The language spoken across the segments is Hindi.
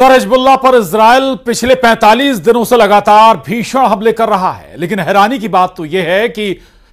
पर हिजबुल्लाह पर इजराइल पिछले 45 दिनों से लगातार भीषण हमले कर रहा है। लेकिन हैरानी की बात तो यह है कि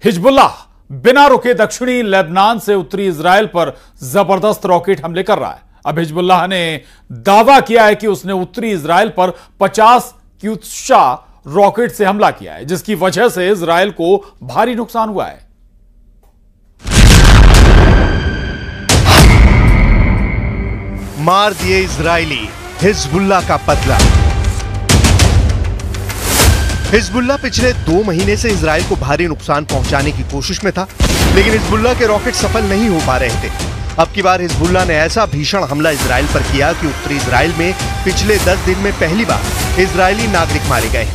हिजबुल्लाह बिना रुके दक्षिणी लेबनान से उत्तरी इजराइल पर जबरदस्त रॉकेट हमले कर रहा है। अब हिजबुल्लाह ने दावा किया है कि उसने उत्तरी इजराइल पर 50 क्यूत्शा रॉकेट से हमला किया है, जिसकी वजह से इजराइल को भारी नुकसान हुआ है। मार दिए इजरायली, हिजबुल्लाह का बदला। हिजबुल्लाह पिछले 2 महीने से इजराइल को भारी नुकसान पहुंचाने की कोशिश में था, लेकिन हिजबुल्लाह के रॉकेट सफल नहीं हो पा रहे थे। अब की बार हिजबुल्लाह ने ऐसा भीषण हमला इजराइल पर किया कि उत्तरी इजराइल में पिछले 10 दिन में पहली बार इजरायली नागरिक मारे गए।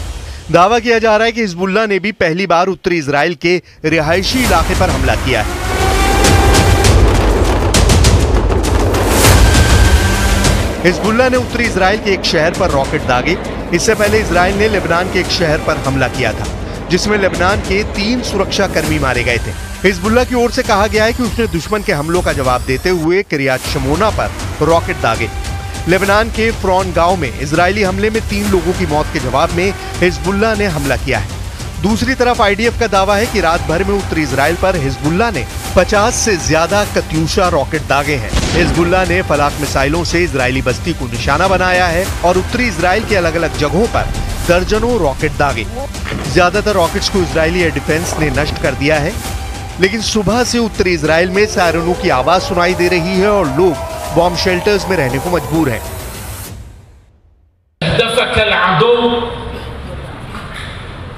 दावा किया जा रहा है कि हिजबुल्लाह ने भी पहली बार उत्तरी इजराइल के रिहायशी इलाके पर हमला किया है। हिजबुल्लाह ने उत्तरी इजराइल के एक शहर पर रॉकेट दागे। इससे पहले इजराइल ने लेबनान के एक शहर पर हमला किया था, जिसमें लेबनान के 3 सुरक्षा कर्मी मारे गए थे। हिजबुल्लाह की ओर से कहा गया है कि उसने दुश्मन के हमलों का जवाब देते हुए किरियात शमोना पर रॉकेट दागे। लेबनान के फ्रॉन गांव में इजरायली हमले में 3 लोगों की मौत के जवाब में हिजबुल्लाह ने हमला किया है। दूसरी तरफ आईडीएफ का दावा है कि रात भर में उत्तरी इजराइल पर हिजबुल्लाह ने 50 से ज्यादा कत्यूशा रॉकेट दागे हैं। हिजबुल्लाह ने फलाक मिसाइलों से इजरायली बस्ती को निशाना बनाया है और उत्तरी इजराइल के अलग अलग जगहों पर दर्जनों रॉकेट दागे। ज्यादातर रॉकेट्स को इजरायली एयर डिफेंस ने नष्ट कर दिया है, लेकिन सुबह से उत्तरी इजराइल में सायरनों की आवाज सुनाई दे रही है और लोग बॉम्ब शेल्टर्स में रहने को मजबूर हैं।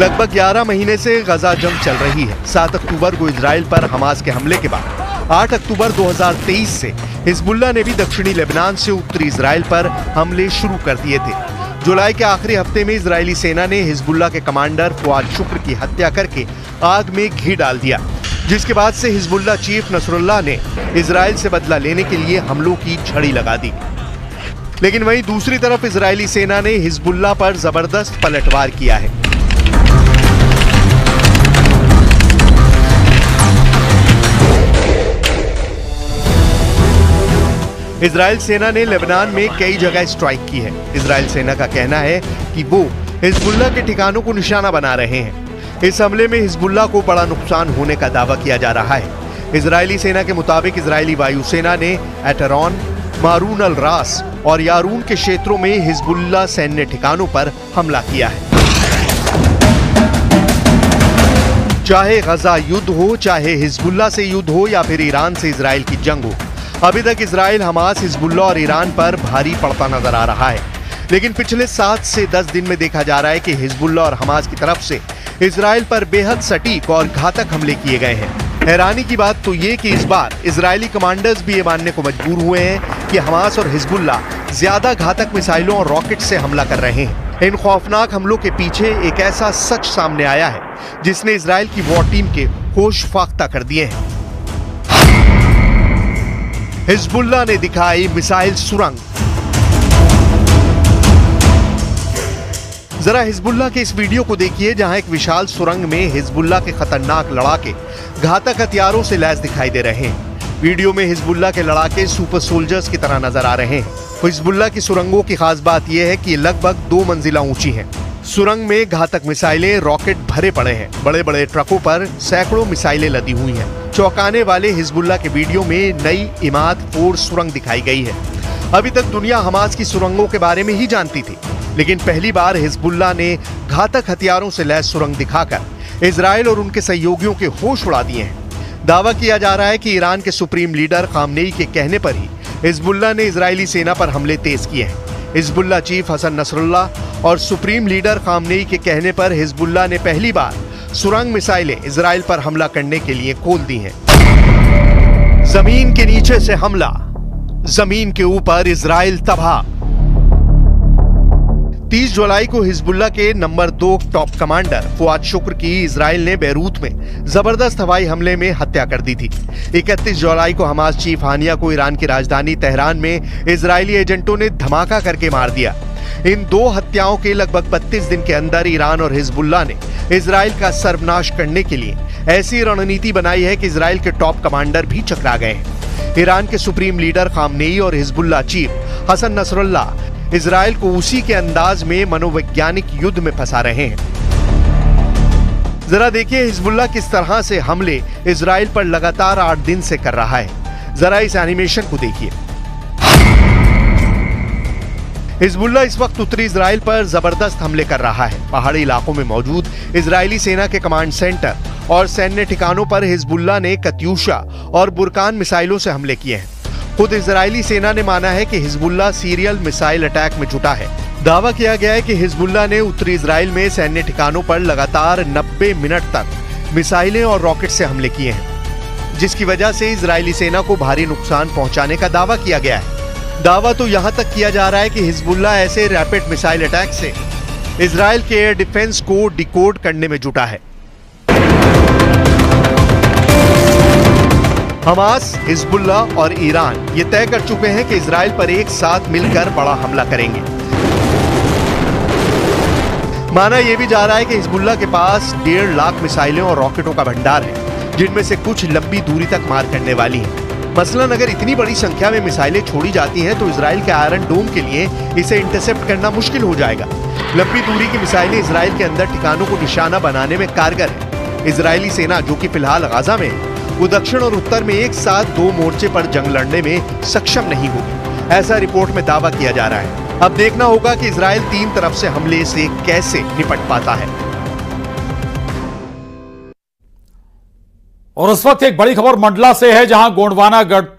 लगभग 11 महीने से गजा जंग चल रही है। 7 अक्टूबर को इजराइल पर हमास के हमले के बाद 8 अक्टूबर 2023 से हिजबुल्लाह ने भी दक्षिणी लेबनान से उत्तरी इजराइल पर हमले शुरू कर दिए थे। जुलाई के आखिरी हफ्ते में इजरायली सेना ने हिजबुल्लाह के कमांडर फुआद शुक्र की हत्या करके आग में घी डाल दिया, जिसके बाद से हिजबुल्लाह चीफ नसरुल्लाह ने इजराइल से बदला लेने के लिए हमलों की झड़ी लगा दी। लेकिन वहीं दूसरी तरफ इजरायली सेना ने हिजबुल्लाह पर जबरदस्त पलटवार किया है। इजराइल सेना ने लेबनान में कई जगह स्ट्राइक की है। इजराइल सेना का कहना है कि वो हिजबुल्लाह के ठिकानों को निशाना बना रहे हैं। इस हमले में हिजबुल्लाह को बड़ा नुकसान होने का दावा किया जा रहा है। इजरायली सेना के मुताबिक इजरायली वायुसेना ने एटरॉन, मारून अल रास और यारून के क्षेत्रों में हिजबुल्लाह सैन्य ठिकानों पर हमला किया है। चाहे गजा युद्ध हो, चाहे हिजबुल्लाह से युद्ध हो या फिर ईरान से इजराइल की जंग हो, अभी तक इजराइल, हमास, हिजबुल्लाह और ईरान पर भारी पड़ता नजर आ रहा है। लेकिन पिछले 7 से 10 दिन में देखा जा रहा है कि हिजबुल्लाह और हमास की तरफ से इजराइल पर बेहद सटीक और घातक हमले किए गए हैं। हैरानी की बात तो ये कि इस बार इजरायली कमांडर्स भी ये मानने को मजबूर हुए हैं कि हमास और हिजबुल्लाह ज्यादा घातक मिसाइलों और रॉकेट से हमला कर रहे हैं। इन खौफनाक हमलों के पीछे एक ऐसा सच सामने आया है जिसने इजराइल की वॉर टीम के होश फाख्ता कर दिए हैं। हिजबुल्लाह ने दिखाई मिसाइल सुरंग। जरा हिजबुल्लाह के इस वीडियो को देखिए, जहां एक विशाल सुरंग में हिजबुल्लाह के खतरनाक लड़ाके घातक हथियारों से लैस दिखाई दे रहे हैं। वीडियो में हिजबुल्लाह के लड़ाके सुपर सोल्जर्स की तरह नजर आ रहे हैं। हिजबुल्लाह की सुरंगों की खास बात यह है कि लगभग 2 मंजिला ऊंची हैं। सुरंग में घातक मिसाइलें, रॉकेट भरे पड़े हैं। बड़े बड़े ट्रकों पर सैकड़ों मिसाइलें लदी हुई हैं। चौंकाने वाले हिजबुल्लाह के वीडियो में नई इमाद 4 सुरंग दिखाई गई है। अभी तक दुनिया हमास की सुरंगों के बारे में ही जानती थी, लेकिन पहली बार हिजबुल्लाह ने घातक हथियारों से लैस सुरंग दिखाकर इजराइल और उनके सहयोगियों के होश उड़ा दिए हैं। दावा किया जा रहा है कि ईरान के सुप्रीम लीडर खामनेई के कहने पर ही हिजबुल्लाह ने इजरायली सेना पर हमले तेज किए हैं। हिजबुल्लाह चीफ हसन नसरुल्लाह और सुप्रीम लीडर खामनेई के कहने पर हिजबुल्लाह ने पहली बार सुरंग मिसाइलें इजराइल पर हमला करने के लिए खोल दी हैं। जमीन के नीचे से हमला, जमीन के ऊपर इजराइल तबाह। 30 जुलाई को हिजबुल्लाह के नंबर 2 टॉप कमांडर फुआद शुक्र की इजराइल ने बैरूत में जबरदस्त हवाई हमले में हत्या कर दी थी। 31 जुलाई को हमास चीफ हानिया को ईरान की राजधानी तेहरान में इजरायली एजेंटों ने धमाका करके मार दिया। इन दो हत्याओं के लगभग 32 दिन के अंदर ईरान और हिजबुल्लाह ने इजराइल का सर्वनाश करने के लिए ऐसी रणनीति बनाई है कि इजराइल के टॉप कमांडर भी चकरा गए हैं। ईरान के सुप्रीम लीडर खामनेई और Hezbollah chief Hassan Nasrallah Israel को उसी के अंदाज में मनोवैज्ञानिक युद्ध में फंसा रहे हैं। जरा देखिए हिजबुल्लाह किस तरह से हमले इजराइल पर लगातार 8 दिन से कर रहा है। जरा इस एनिमेशन को देखिए। हिजबुल्लाह इस वक्त उत्तरी इजराइल पर जबरदस्त हमले कर रहा है। पहाड़ी इलाकों में मौजूद इजरायली सेना के कमांड सेंटर और सैन्य ठिकानों पर हिजबुल्लाह ने कत्यूशा और बुरकान मिसाइलों से हमले किए हैं। खुद इजरायली सेना ने माना है कि हिजबुल्लाह सीरियल मिसाइल अटैक में जुटा है। दावा किया गया है कि हिजबुल्लाह ने उत्तरी इजराइल में सैन्य ठिकानों पर लगातार 90 मिनट तक मिसाइलें और रॉकेट से हमले किए हैं, जिसकी वजह से इजरायली सेना को भारी नुकसान पहुंचाने का दावा किया गया है। दावा तो यहां तक किया जा रहा है कि हिजबुल्लाह ऐसे रैपिड मिसाइल अटैक से इजराइल के एयर डिफेंस को डिकोड करने में जुटा है। हमास, हिजबुल्लाह और ईरान ये तय कर चुके हैं कि इजराइल पर एक साथ मिलकर बड़ा हमला करेंगे। माना यह भी जा रहा है कि हिजबुल्लाह के पास 1.5 लाख मिसाइलें और रॉकेटों का भंडार है, जिनमें से कुछ लंबी दूरी तक मार करने वाली हैं। मसलन अगर इतनी बड़ी संख्या में मिसाइलें छोड़ी जाती हैं तो इजराइल के आयरन डोम के लिए इसे इंटरसेप्ट करना मुश्किल हो जाएगा। लंबी दूरी की मिसाइलें इजराइल के अंदर ठिकानों को निशाना बनाने में कारगर है। इजरायली सेना जो कि फिलहाल गाजा में है, वो दक्षिण और उत्तर में एक साथ 2 मोर्चे पर जंग लड़ने में सक्षम नहीं होगी, ऐसा रिपोर्ट में दावा किया जा रहा है। अब देखना होगा कि इजराइल 3 तरफ से हमले से कैसे निपट पाता है। और उस वक्त एक बड़ी खबर मंडला से है, जहां गोंडवाना गणतंत्र